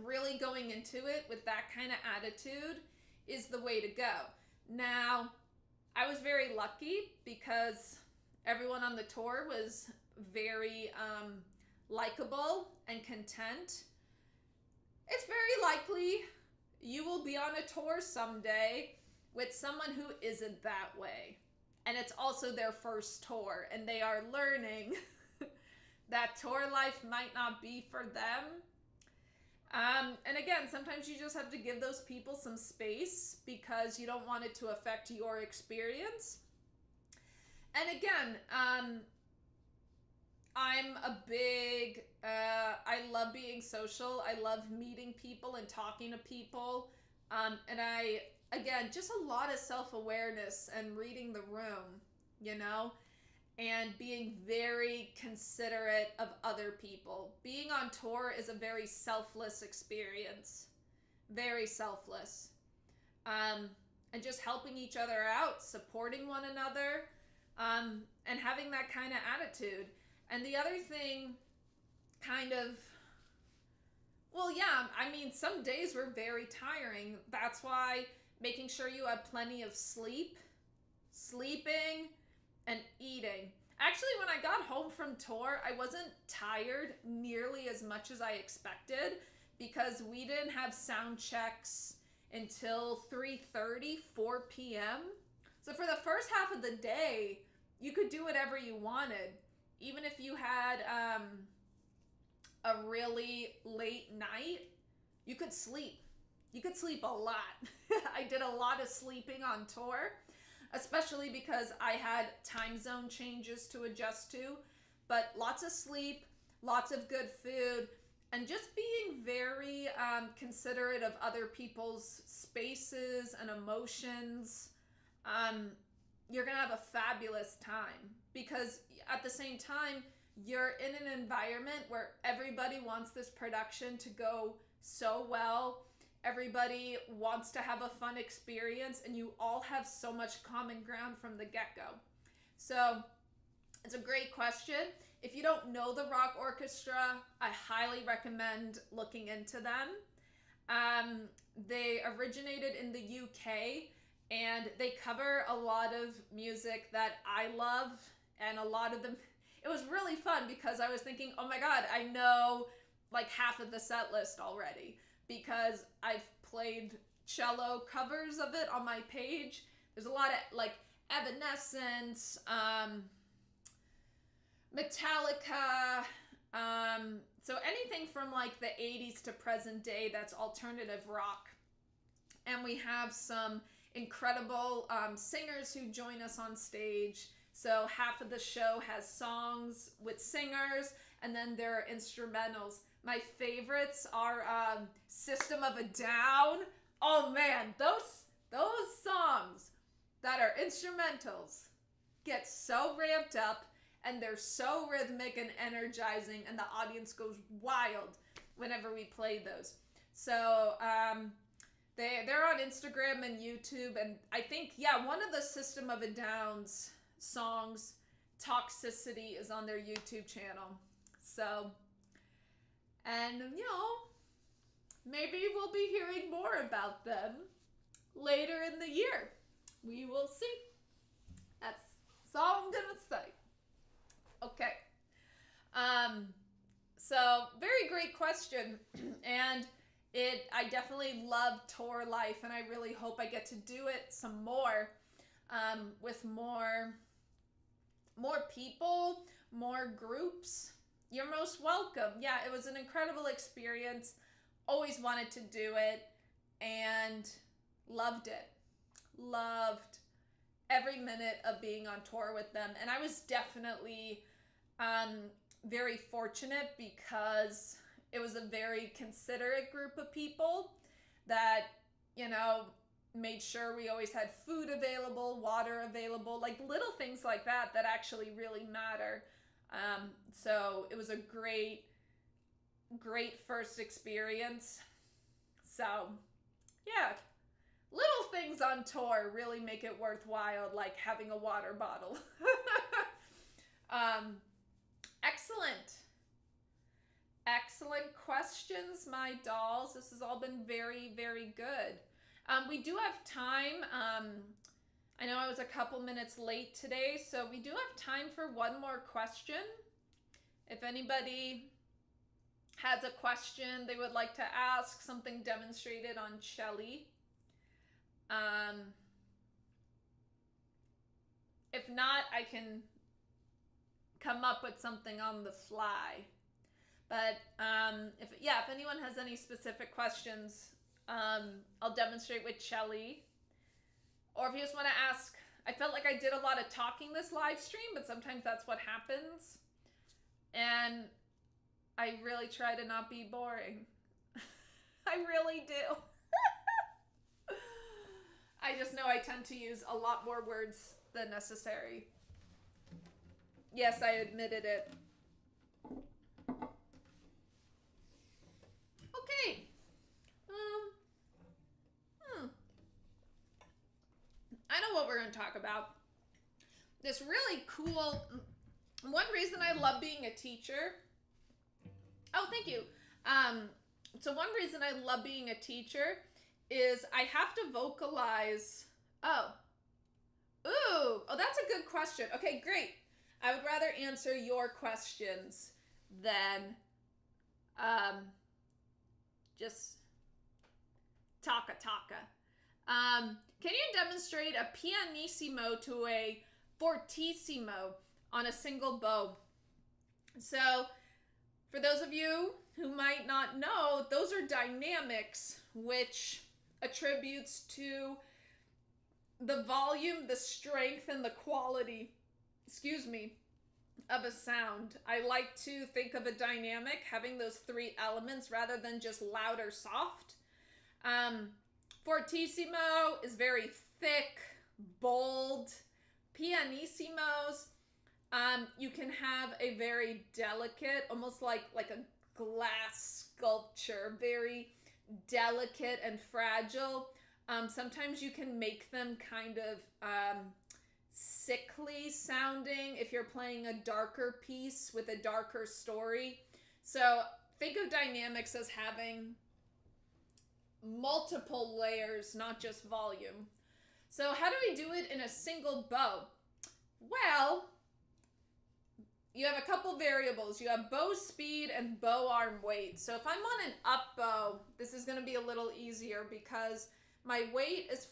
really going into it with that kind of attitude is the way to go. Now, I was very lucky because everyone on the tour was very likable and content. It's very likely you will be on a tour someday with someone who isn't that way. And it's also their first tour, and they are learning that tour life might not be for them. And again, sometimes you just have to give those people some space because you don't want it to affect your experience. And again, I'm a big, I love being social. I love meeting people and talking to people. And again, just a lot of self-awareness and reading the room, you know, and being very considerate of other people. Being on tour is a very selfless experience. Very selfless. And just helping each other out, supporting one another, and having that kind of attitude. And the other thing, kind of, well, yeah, I mean, some days were very tiring. That's why making sure you have plenty of sleep, sleeping, and eating. Actually, when I got home from tour, I wasn't tired nearly as much as I expected because we didn't have sound checks until 3:30, 4 p.m. So for the first half of the day, you could do whatever you wanted. Even if you had a really late night, you could sleep. You could sleep a lot. I did a lot of sleeping on tour, especially because I had time zone changes to adjust to. But lots of sleep, lots of good food, and just being very considerate of other people's spaces and emotions. You're going to have a fabulous time because at the same time, you're in an environment where everybody wants this production to go so well. Everybody wants to have a fun experience, and you all have so much common ground from the get-go. So it's a great question. If you don't know the Rock Orchestra, I highly recommend looking into them. They originated in the UK, and they cover a lot of music that I love, and a lot of them, it was really fun because I was thinking, oh my God, I know like half of the set list already because I've played cello covers of it on my page. There's a lot of like Evanescence, Metallica, so anything from like the 80s to present day that's alternative rock. And we have some incredible singers who join us on stage. So half of the show has songs with singers, and then there are instrumentals. My favorites are System of a Down. Oh man, those songs that are instrumentals get so ramped up, and they're so rhythmic and energizing, and the audience goes wild whenever we play those. So they're on Instagram and YouTube, and I think, yeah, one of the System of a Down's songs, Toxicity, is on their YouTube channel. So, and you know, maybe we'll be hearing more about them later in the year. We will see. That's all I'm gonna say. Okay. So very great question. And I definitely love tour life, and I really hope I get to do it some more, with more people, more groups. You're most welcome. Yeah, it was an incredible experience. Always wanted to do it and loved it. Loved every minute of being on tour with them. And I was definitely very fortunate because it was a very considerate group of people that, you know, made sure we always had food available, water available, like little things like that that actually really matter. So it was a great first experience. So yeah, little things on tour really make it worthwhile, like having a water bottle. Excellent questions, my dolls. This has all been very, very good. We do have time. I know I was a couple minutes late today, so we do have time for one more question. If anybody has a question they would like to ask, something demonstrated on cello. If not, I can come up with something on the fly. But if anyone has any specific questions, I'll demonstrate with cello. Or if you just want to ask, I felt like I did a lot of talking this live stream, but sometimes that's what happens. And I really try to not be boring. I really do. I just know I tend to use a lot more words than necessary. Yes, I admitted it. Okay. I know what we're going to talk about. This really cool, one reason I love being a teacher. Oh, thank you. So one reason I love being a teacher is I have to vocalize. Oh, that's a good question. Okay, great. I would rather answer your questions than just taka. Can you demonstrate a pianissimo to a fortissimo on a single bow? So, for those of you who might not know, those are dynamics, which attributes to the volume, the strength, and the quality, of a sound. I like to think of a dynamic having those three elements rather than just loud or soft. Fortissimo is very thick, bold. Pianissimos, you can have a very delicate, almost like a glass sculpture, very delicate and fragile. Sometimes you can make them kind of sickly sounding if you're playing a darker piece with a darker story. So think of dynamics as having multiple layers, not just volume. So how do we do it in a single bow? Well, you have a couple variables. You have bow speed and bow arm weight. So if I'm on an up bow, this is going to be a little easier because my weight is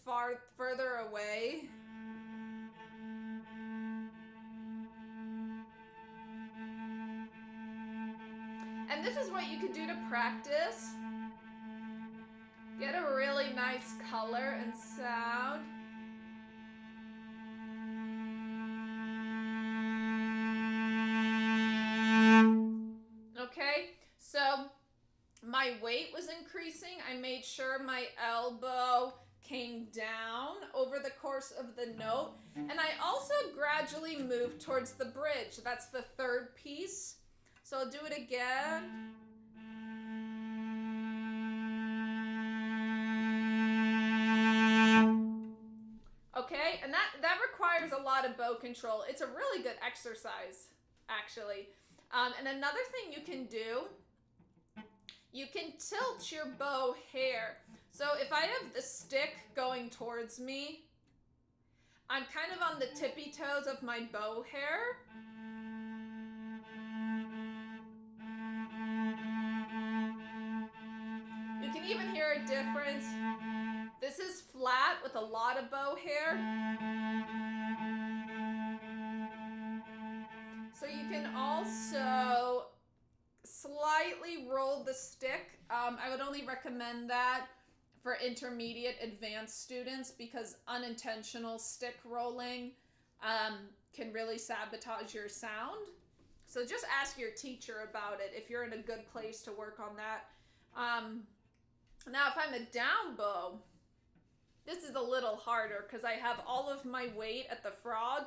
further away. And this is what you could do to practice. Get a really nice color and sound. Okay, so my weight was increasing. I made sure my elbow came down over the course of the note. And I also gradually moved towards the bridge. That's the third piece. So I'll do it again. Okay, and that requires a lot of bow control. It's a really good exercise, actually. And another thing you can do, you can tilt your bow hair. So if I have the stick going towards me, I'm kind of on the tippy toes of my bow hair. You can even hear a difference. This is flat with a lot of bow hair. So you can also slightly roll the stick. I would only recommend that for intermediate advanced students because unintentional stick rolling can really sabotage your sound. So just ask your teacher about it if you're in a good place to work on that. Now if I'm a down bow, this is a little harder because I have all of my weight at the frog.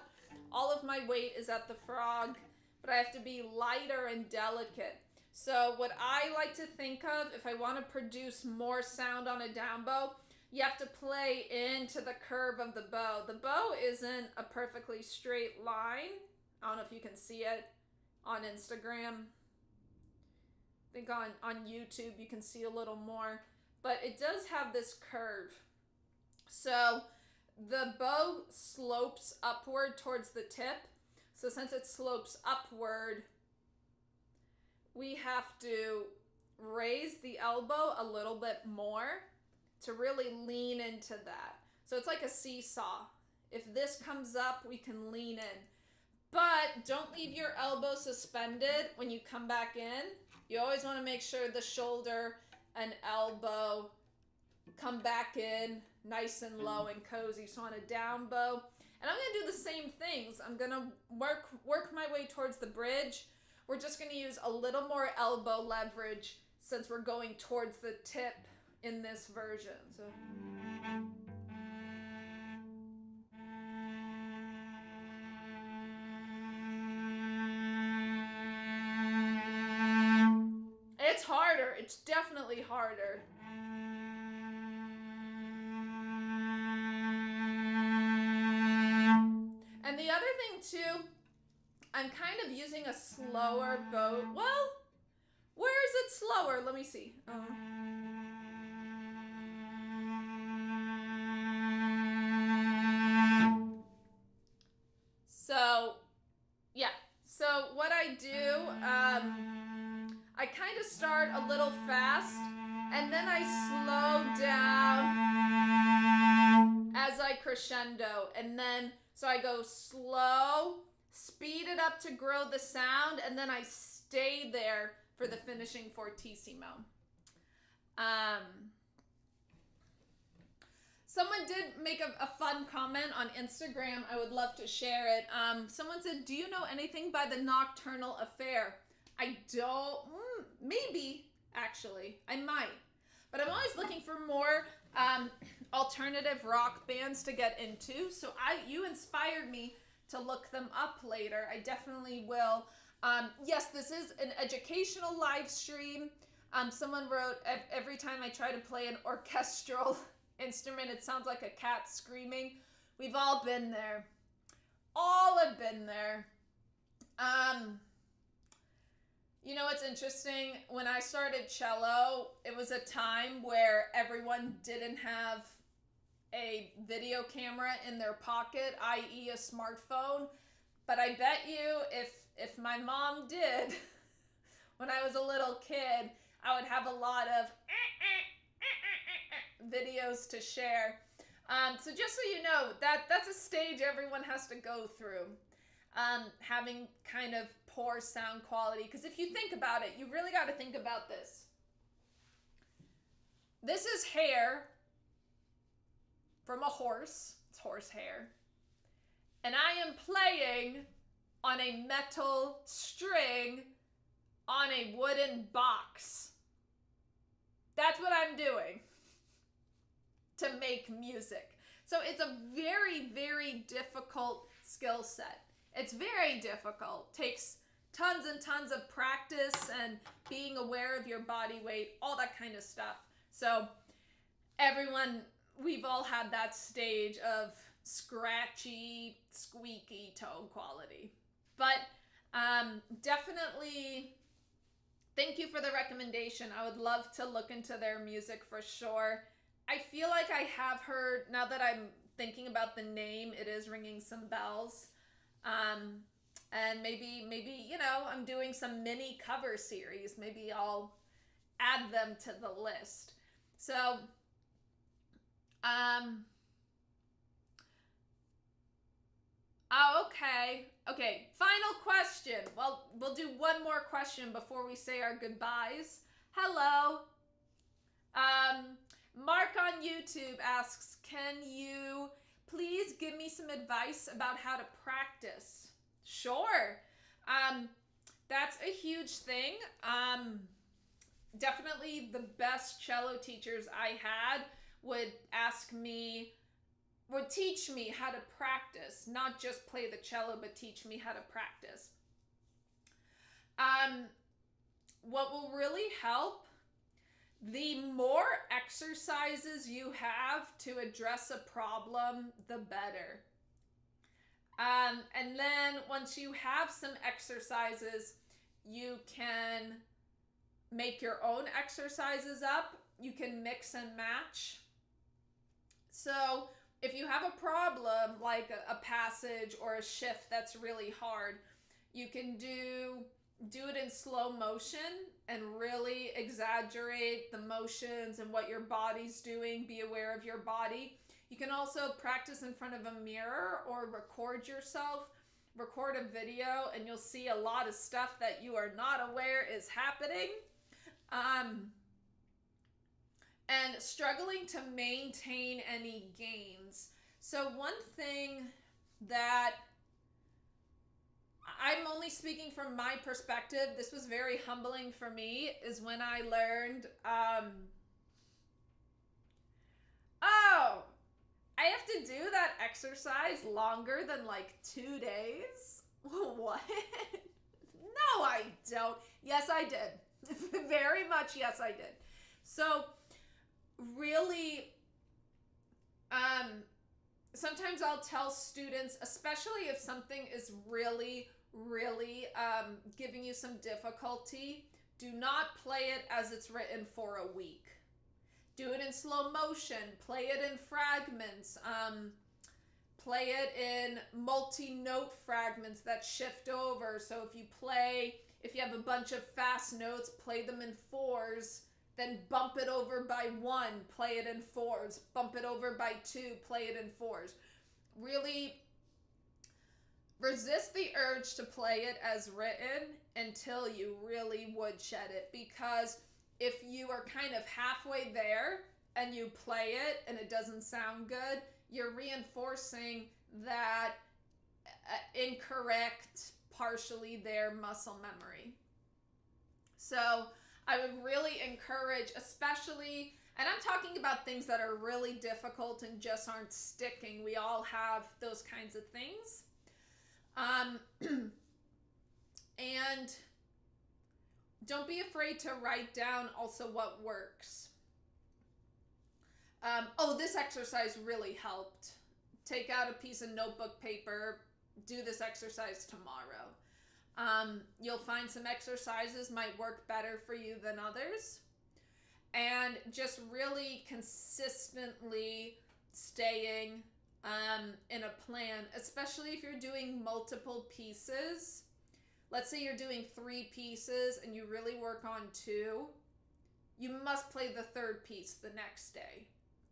All of my weight is at the frog, but I have to be lighter and delicate. So what I like to think of, if I want to produce more sound on a down bow, you have to play into the curve of the bow. The bow isn't a perfectly straight line. I don't know if you can see it on Instagram. I think on YouTube you can see a little more. But it does have this curve. So the bow slopes upward towards the tip. So since it slopes upward, we have to raise the elbow a little bit more to really lean into that. So it's like a seesaw. If this comes up, we can lean in. But don't leave your elbow suspended when you come back in. You always want to make sure the shoulder and elbow come back in nice and low and cozy. So on a down bow. And I'm going to do the same things. I'm going to work my way towards the bridge. We're just going to use a little more elbow leverage since we're going towards the tip in this version. So it's harder. It's definitely harder. And the other thing too, I'm kind of using a slower bow. Well, where is it slower? Let me see. So, yeah. So what I do, I kind of start a little fast, and then I slow down as I crescendo. And then, so I go slow, speed it up to grow the sound, and then I stay there for the finishing fortissimo. Someone did make a fun comment on Instagram. I would love to share it. Someone said, do you know anything by the Nocturnal Affair? I don't, maybe, actually. I might. But I'm always looking for more alternative rock bands to get into. So you inspired me to look them up later. I definitely will. Yes, this is an educational live stream. Someone wrote, every time I try to play an orchestral instrument, it sounds like a cat screaming. We've all been there. All have been there. You know what's interesting? When I started cello, it was a time where everyone didn't have a video camera in their pocket, i.e. a smartphone. But I bet you if my mom did, when I was a little kid, I would have a lot of videos to share. So just so you know, that's a stage everyone has to go through. Having kind of poor sound quality. Because if you think about it, you really got to think about this. This is hair from a horse. It's horse hair. And I am playing on a metal string on a wooden box. That's what I'm doing to make music. So it's a very, very difficult skill set. It's very difficult. Takes tons and tons of practice and being aware of your body weight, all that kind of stuff. So everyone, we've all had that stage of scratchy, squeaky tone quality. But definitely, thank you for the recommendation. I would love to look into their music for sure. I feel like I have heard, now that I'm thinking about the name, it is ringing some bells. And maybe, you know, I'm doing some mini cover series. Maybe I'll add them to the list. So, okay. Okay, final question. Well, we'll do one more question before we say our goodbyes. Hello. Mark on YouTube asks, can you please give me some advice about how to practice? Sure. That's a huge thing. Definitely the best cello teachers I had would teach me how to practice, not just play the cello, but teach me how to practice. What will really help, the more exercises you have to address a problem, the better. And then once you have some exercises, you can make your own exercises up. You can mix and match. So if you have a problem, like a passage or a shift that's really hard, you can do it in slow motion and really exaggerate the motions and what your body's doing. Be aware of your body. You can also practice in front of a mirror or record yourself. Record a video and you'll see a lot of stuff that you are not aware is happening. And struggling to maintain any gains. So one thing that I'm only speaking from my perspective, this was very humbling for me, is when I learned, oh, I have to do that exercise longer than like 2 days? What? No, I don't. Yes, I did. Very much, yes, I did. So, really, sometimes I'll tell students, especially if something is really giving you some difficulty, do not play it as it's written for a week. Do it in slow motion, play it in fragments, play it in multi-note fragments that shift over. So if you have a bunch of fast notes, play them in 4s, then bump it over by 1, play it in 4s, bump it over by 2, play it in 4s. Really resist the urge to play it as written until you really woodshed it, because if you are kind of halfway there and you play it and it doesn't sound good, you're reinforcing that incorrect, partially there muscle memory. So I would really encourage, especially, and I'm talking about things that are really difficult and just aren't sticking. We all have those kinds of things. And don't be afraid to write down also what works. This exercise really helped. Take out a piece of notebook paper, do this exercise tomorrow. You'll find some exercises might work better for you than others. And just really consistently staying in a plan, especially if you're doing multiple pieces. Let's say you're doing 3 pieces and you really work on 2. You must play the 3rd piece the next day.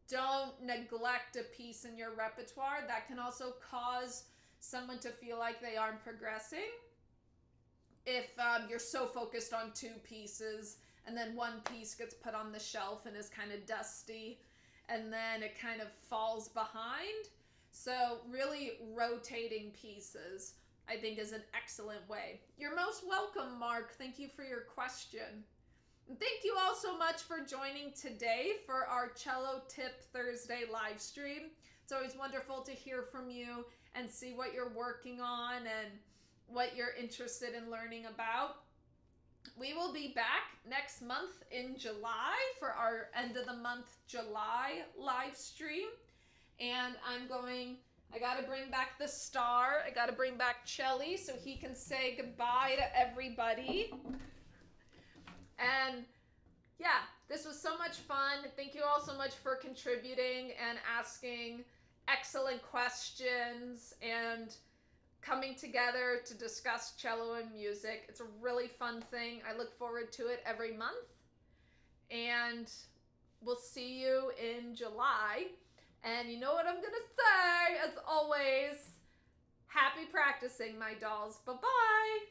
Don't neglect a piece in your repertoire. That can also cause someone to feel like they aren't progressing. If you're so focused on 2 pieces and then 1 piece gets put on the shelf and is kind of dusty and then it kind of falls behind. So really rotating pieces, I think, is an excellent way. You're most welcome, Mark. Thank you for your question. And thank you all so much for joining today for our Cello Tip Thursday live stream. It's always wonderful to hear from you and see what you're working on and what you're interested in learning about. We will be back next month in July for our end of the month July live stream. And I got to bring back the star. I got to bring back Chelly so he can say goodbye to everybody. And yeah, this was so much fun. Thank you all so much for contributing and asking excellent questions and coming together to discuss cello and music. It's a really fun thing. I look forward to it every month. And we'll see you in July. And you know what I'm going to say, as always, happy practicing, my dolls. Bye-bye.